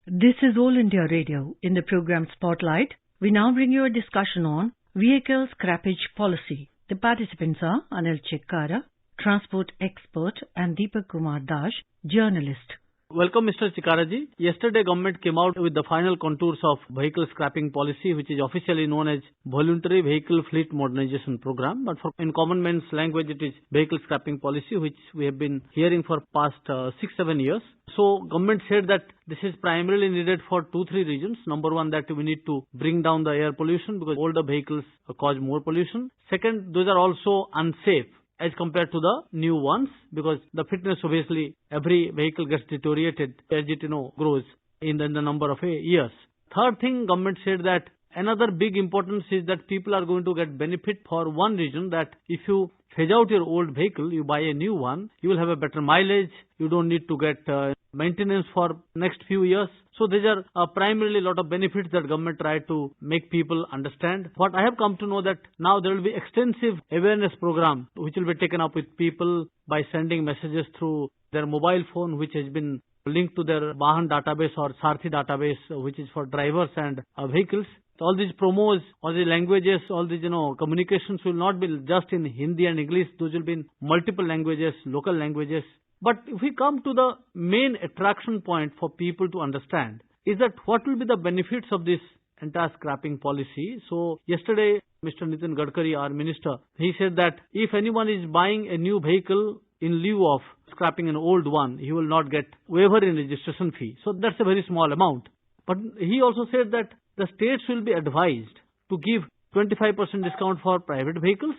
This is All India Radio. In the program Spotlight, we now bring you a discussion on vehicle scrappage policy. The participants are Anil Chekkara, transport expert, and Deepak Kumar Dash, journalist. Welcome, Mr. Chikaraji. Yesterday, government came out with the final contours of vehicle scrapping policy, which is officially known as Voluntary Vehicle Fleet Modernization Program. But in common man's language, it is vehicle scrapping policy, which we have been hearing for past 6-7 years. So, government said that this is primarily needed for 2-3 reasons. Number one, that we need to bring down the air pollution because older vehicles cause more pollution. Second, those are also unsafe as compared to the new ones, because the fitness, obviously every vehicle gets deteriorated as it grows in the number of years. Third thing, government said that another big importance is that people are going to get benefit for one reason, that if you phase out your old vehicle, you buy a new one, you will have a better mileage, you don't need to get maintenance for next few years. So these are primarily a lot of benefits that government tried to make people understand. What I have come to know that now there will be extensive awareness program which will be taken up with people by sending messages through their mobile phone, which has been linked to their Vahan database or Sarthi database, which is for drivers and vehicles. All these promos, all the languages, all these communications will not be just in Hindi and English. Those will be in multiple languages, local languages. But if we come to the main attraction point for people to understand, is that what will be the benefits of this entire scrapping policy. So yesterday, Mr. Nitin Gadkari, our minister, he said that if anyone is buying a new vehicle in lieu of scrapping an old one, he will not get waiver in registration fee. So that's a very small amount. But he also said that the states will be advised to give 25% discount for private vehicles,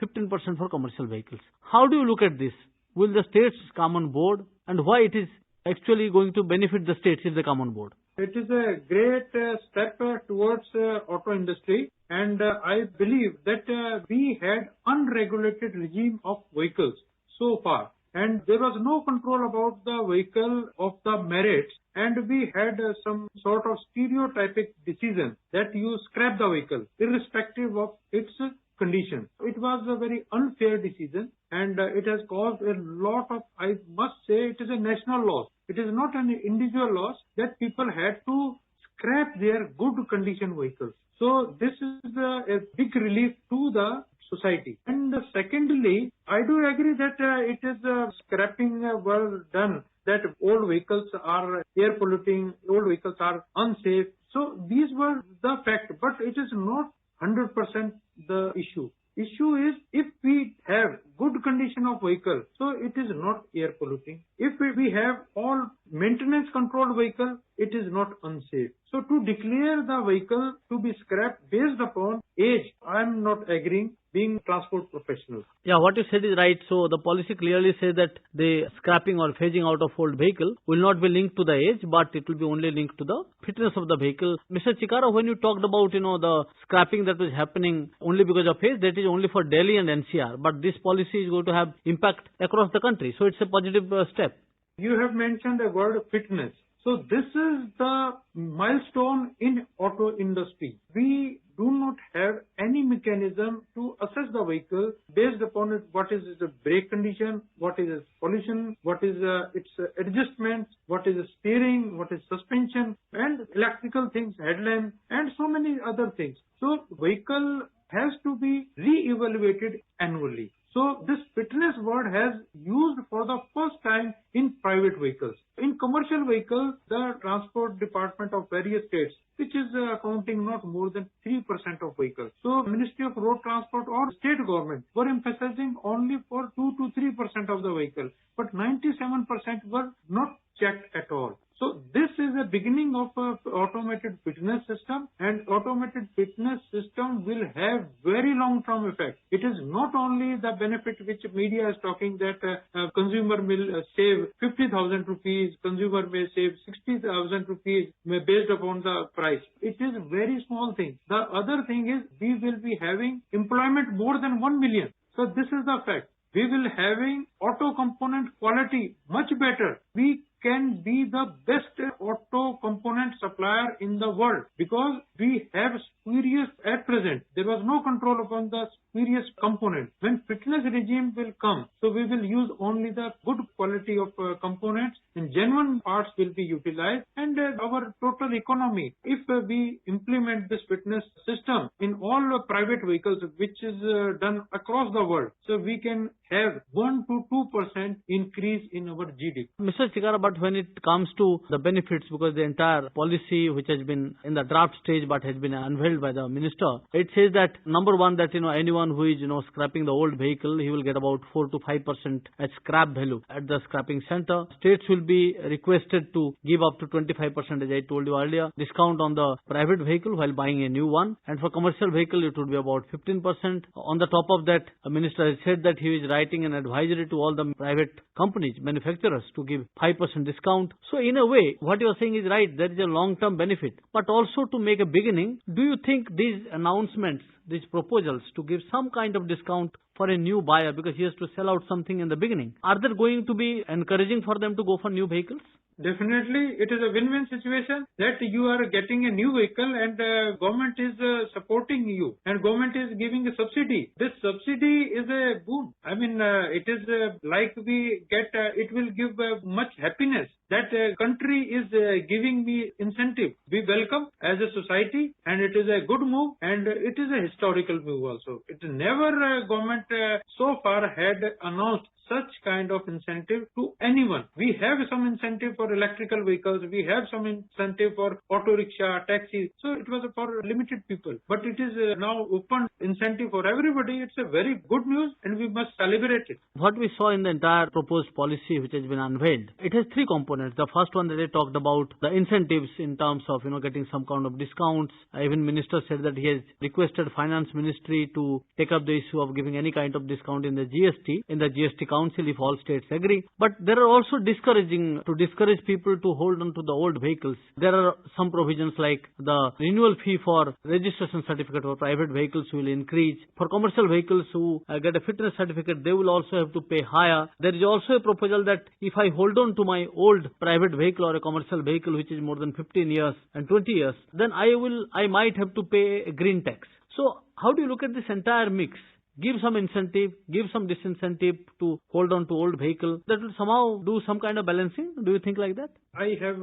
15% for commercial vehicles. How do you look at this? Will the states come on board, and why it is actually going to benefit the states if they come on board? It is a great step towards auto industry, and I believe that we had unregulated regime of vehicles so far, and there was no control about the vehicle of the merits, and we had some sort of stereotypic decision that you scrap the vehicle irrespective of its condition. It was a very unfair decision, and it has caused a lot of, I must say, it is a national loss. It is not an individual loss that people had to scrap their good condition vehicles. So this is a big relief to the society. And secondly, I do agree that it is scrapping well done, that old vehicles are air polluting, old vehicles are unsafe. So these were the fact, but it is not 100% the issue. Issue is if we have good condition of vehicle, so it is not air polluting. If we have all maintenance controlled vehicle, it is not unsafe. So to declare the vehicle to be scrapped based upon age, I am not agreeing, being transport professional. Yeah, what you said is right. So the policy clearly says that the scrapping or phasing out of old vehicle will not be linked to the age, but it will be only linked to the fitness of the vehicle. Mr. Chikara, when you talked about the scrapping that was happening only because of age, that is only for Delhi and NCR. But this policy is going to have impact across the country. So it's a positive step. You have mentioned the word fitness. So this is the milestone in auto industry. We do not have any mechanism to assess the vehicle based upon it, what is the brake condition, what is its pollution, what is its adjustments, what is the steering, what is suspension, and electrical things, headlamp, and so many other things. So vehicle has to be re-evaluated annually. So this fitness word has used for the first time in private vehicles. In commercial vehicles, the transport department of various states, which is accounting not more than 3% of vehicles. So Ministry of Road Transport or state government were emphasizing only for 2 to 3% of the vehicle, but 97% were not checked at all. So this is a beginning of an automated fitness system, and automated fitness system will have very long-term effect. It is not only the benefit which media is talking that consumer will save 50,000 rupees, consumer may save 60,000 rupees based upon the price. It is a very small thing. The other thing is we will be having employment more than 1 million. So this is the fact. We will having auto component quality much better. We can be the best auto component supplier in the world because we have spurious at present. There was no control upon the spurious component. When fitness regime will come, so we will use only the good quality of components and genuine parts will be utilized and our total economy. If we implement this fitness system in all private vehicles, which is done across the world, so we can have 1 to 2% increase in our GDP. Mr. Chikara, but when it comes to the benefits, because the entire policy which has been in the draft stage but has been unveiled by the minister, it says that number one, that anyone who is scrapping the old vehicle, he will get about 4 to 5% as scrap value at the scrapping center. States will be requested to give up to 25%, as I told you earlier, discount on the private vehicle while buying a new one, and for commercial vehicle it would be about 15%. On the top of that, the minister has said that he is writing an advisory to all the private companies, manufacturers, to give 5% discount. So in a way, what you are saying is right, there is a long-term benefit. But also to make a beginning, do you think these announcements, these proposals to give some kind of discount for a new buyer because he has to sell out something in the beginning, are they going to be encouraging for them to go for new vehicles? Definitely, it is a win-win situation that you are getting a new vehicle and government is supporting you and government is giving a subsidy. This subsidy is a boon. I mean, it is like we get, it will give much happiness that country is giving me incentive. We welcome as a society and it is a good move and it is a historical move also. It never government so far had announced such kind of incentive to anyone. We have some incentive for electrical vehicles, we have some incentive for auto rickshaw, taxis. So it was for limited people. But it is now open incentive for everybody. It's a very good news and we must celebrate it. What we saw in the entire proposed policy which has been unveiled, it has three components. The first one that I talked about, the incentives in terms of getting some kind of discounts. Even Minister said that he has requested Finance Ministry to take up the issue of giving any kind of discount in the GST Council if all states agree. But there are also to discourage people to hold on to the old vehicles. There are some provisions like the renewal fee for registration certificate for private vehicles will increase. For commercial vehicles who get a fitness certificate, they will also have to pay higher. There is also a proposal that if I hold on to my old private vehicle or a commercial vehicle which is more than 15 years and 20 years, then I might have to pay a green tax. So how do you look at this entire mix? Give some incentive, give some disincentive to hold on to old vehicle. That will somehow do some kind of balancing. Do you think like that? I have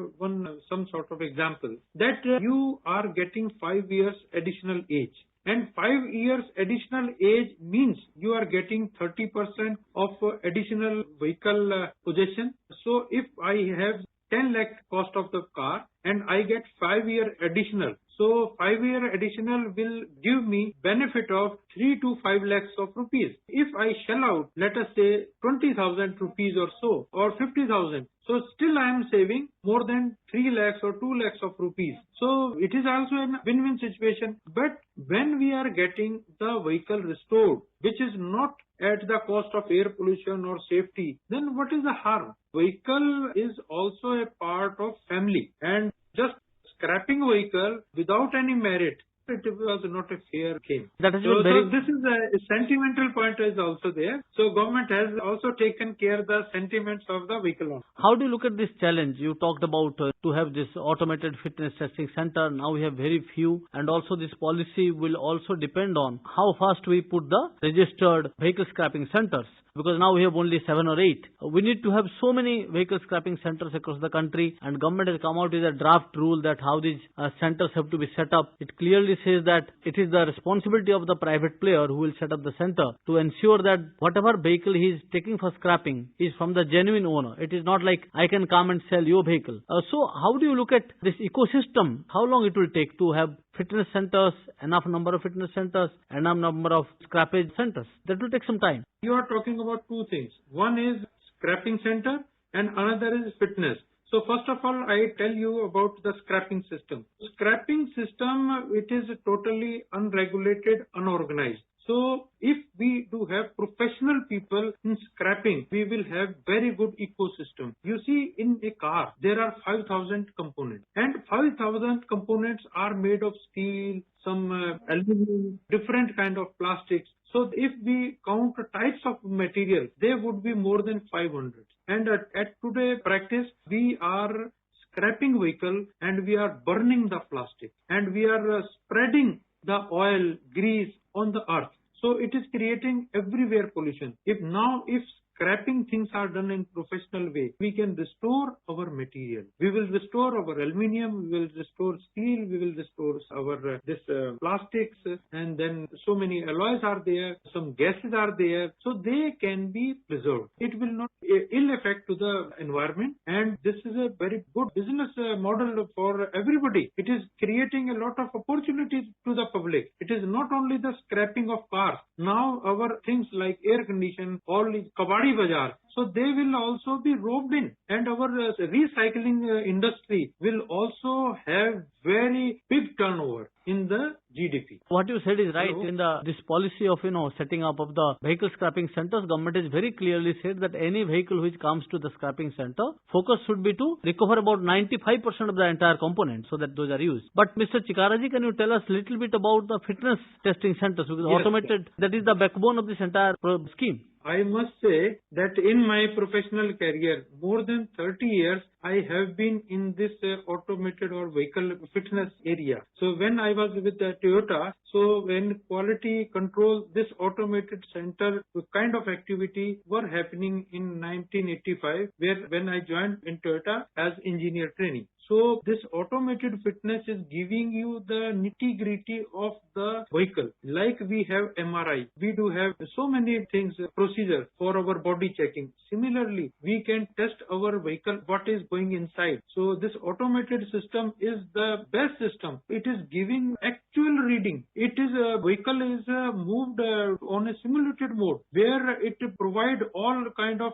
some sort of example that you are getting 5 years additional age. And 5 years additional age means you are getting 30% of additional vehicle possession. So if I have 10 lakh cost of the car and I get 5 year additional. So 5 year additional will give me benefit of 3 to 5 lakhs of rupees. If I shell out, let us say 20,000 rupees or so, or 50,000. So still I am saving more than 3 lakhs or 2 lakhs of rupees. So it is also a win-win situation. But when we are getting the vehicle restored, which is not at the cost of air pollution or safety, then what is the harm? Vehicle is also a part of family, and just scrapping vehicle without any merit, it was not a fair game. That has so been this is a sentimental point is also there. So government has also taken care of the sentiments of the vehicle owner. How do you look at this challenge? You talked about to have this automated fitness testing center. Now we have very few, and also this policy will also depend on how fast we put the registered vehicle scrapping centers. Because now we have only 7 or 8. We need to have so many vehicle scrapping centers across the country, and government has come out with a draft rule that how these centers have to be set up. It clearly says that it is the responsibility of the private player who will set up the center to ensure that whatever vehicle he is taking for scrapping is from the genuine owner. It is not like I can come and sell your vehicle. So how do you look at this ecosystem? How long it will take to have fitness centers, enough number of fitness centers, enough number of scrappage centers? That will take some time. You are talking about two things. One is scrapping center and another is fitness. So first of all, I tell you about the scrapping system. Scrapping system, it is totally unregulated, unorganized. So if we do have professional people in scrapping, we will have very good ecosystem. You see, in a car, there are 5,000 components, and 5,000 components are made of steel, some aluminum, different kind of plastics. So if we count types of material, there would be more than 500. And at today practice, we are scrapping vehicle and we are burning the plastic and we are spreading the oil, grease on the earth. So it is creating everywhere pollution. If scrapping things are done in professional way, we can restore our material. We will restore our aluminium, we will restore steel, we will restore our plastics, and then so many alloys are there, some gases are there, so they can be preserved. It will not ill effect to the environment, and this is a very good business model for everybody. It is creating a lot of opportunities to the public. It is not only the scrapping of cars. Now our things like air condition, all is kabadi bazaar, so they will also be roped in, and our recycling industry will also have very big turnover in the GDP. What you said is right. Hello? In this policy of setting up of the vehicle scrapping centers, government has very clearly said that any vehicle which comes to the scrapping center, focus should be to recover about 95% of the entire component so that those are used. But Mr. Chikaraji, can you tell us a little bit about the fitness testing centers? Because Yes, automated, that is the backbone of this entire scheme. I must say that in my professional career, more than 30 years, I have been in this automated or vehicle fitness area. So when I was with Toyota, so when quality control, this automated center kind of activity were happening in 1985, when I joined in Toyota as engineer training. So this automated fitness is giving you the nitty-gritty of the vehicle. Like we have MRI, we do have so many things, procedure for our body checking. Similarly, we can test our vehicle, what is going inside. So this automated system is the best system. It is giving actual reading. It is a vehicle is moved on a simulated mode where it provide all kind of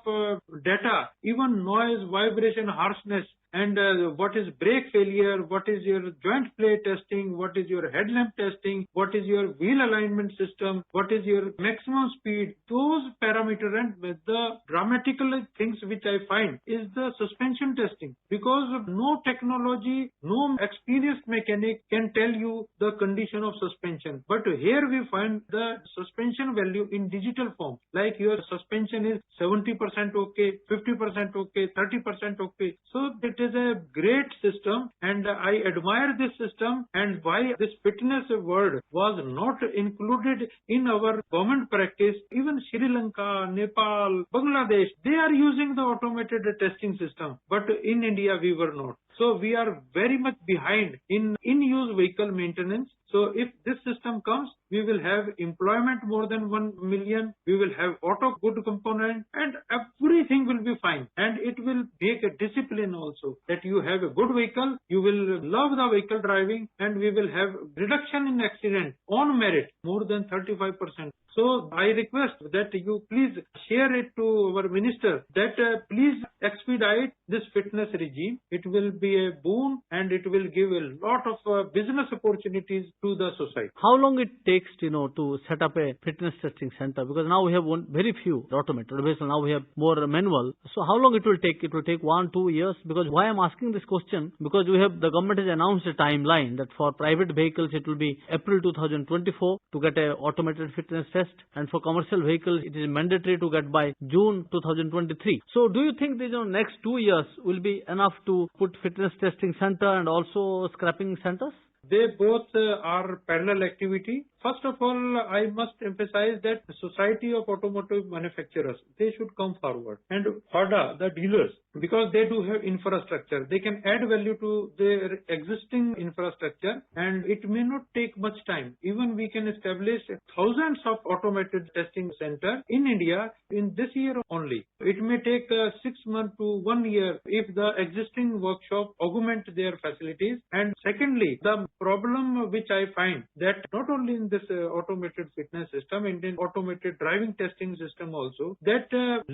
data, even noise, vibration, harshness, and what is brake failure, what is your joint plate testing, what is your headlamp testing, what is your wheel alignment system, what is your maximum speed. Those parameters, and the dramatical things which I find is the suspension testing, because no technology, no experienced mechanic can tell you the condition of suspension. But here we find the suspension value in digital form, like your suspension is 70% okay, 50% okay, 30% okay. So it is a great system, and I admire this system. And why this fitness word was not included in our government practice, even Sri Lanka, Nepal, Bangladesh, they are using the automated testing system, but in India we were not. So we are very much behind in in-use vehicle maintenance. So if this system comes, we will have employment more than 1 million. We will have auto good component, and everything will be fine. And it will make a discipline also that you have a good vehicle, you will love the vehicle driving, and we will have reduction in accident on merit more than 35%. So I request that you please share it to our minister that please expedite this fitness regime. It will be a boon and it will give a lot of business opportunities to the society. How long it takes, to set up a fitness testing center? Because now we have very few automated. Obviously now we have more manual. So how long it will take? It will take 1-2 years. Because why I'm asking this question? Because the government has announced a timeline that for private vehicles it will be April 2024 to get a automated fitness test. And for commercial vehicles, it is mandatory to get by June 2023. So do you think the next 2 years will be enough to put fitness testing center and also scrapping centers? They both are parallel activity. First of all, I must emphasize that the Society of Automotive Manufacturers, they should come forward. And FADA, the dealers, because they do have infrastructure, they can add value to their existing infrastructure, and it may not take much time. Even we can establish thousands of automated testing centers in India in this year only. It may take 6 months to 1 year if the existing workshop augment their facilities. And secondly, the problem which I find that not only in this automated fitness system and in automated driving testing system also, that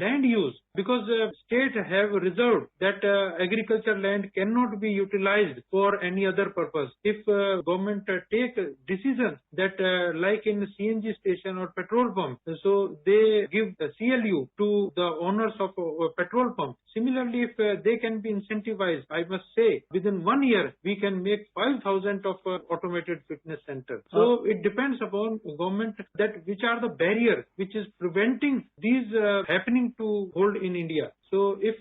land use, because state have reserved that agriculture land cannot be utilized for any other purpose. If government take decisions that like in CNG station or petrol pump, so they give the CLU to the owners of petrol pump. Similarly, if they can be incentivized, I must say, within 1 year, we can make 5,000 of automated fitness centers. So it depends upon government that which are the barriers which is preventing these happening to hold in India. So if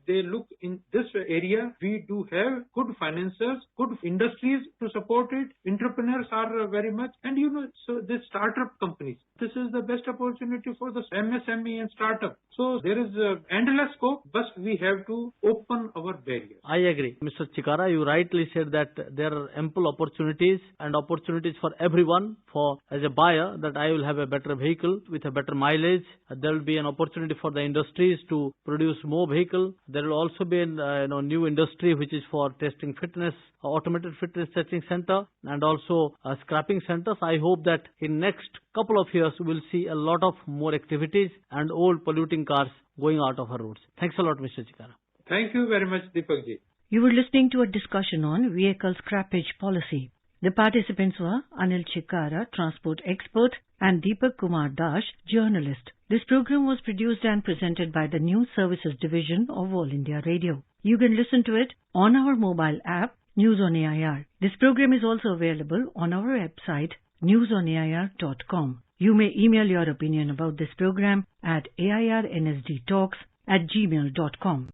they look in this area, we do have good financiers, good industries to support it. Entrepreneurs are very much, and so the startup companies. This is the best opportunity for the MSME and startup. So there is endless scope, but we have to open our barriers. I agree. Mr. Chikara, you rightly said that there are ample opportunities and opportunities for everyone. For as a buyer, that I will have a better vehicle with a better mileage. There will be an opportunity for the industries to produce more vehicle. There will also be a new industry which is for testing fitness, automated fitness testing center, and also scrapping centers. I hope that in next couple of years we'll see a lot of more activities and old polluting cars going out of our roads. Thanks a lot, Mr. Chikara. Thank you very much, Deepak ji. You were listening to a discussion on vehicle scrappage policy. The participants were Anil Chikara, transport expert, and Deepak Kumar Dash, journalist. This program was produced and presented by the News Services Division of All India Radio. You can listen to it on our mobile app, News on AIR. This program is also available on our website, newsonair.com. You may email your opinion about this program at airnsdtalks@gmail.com.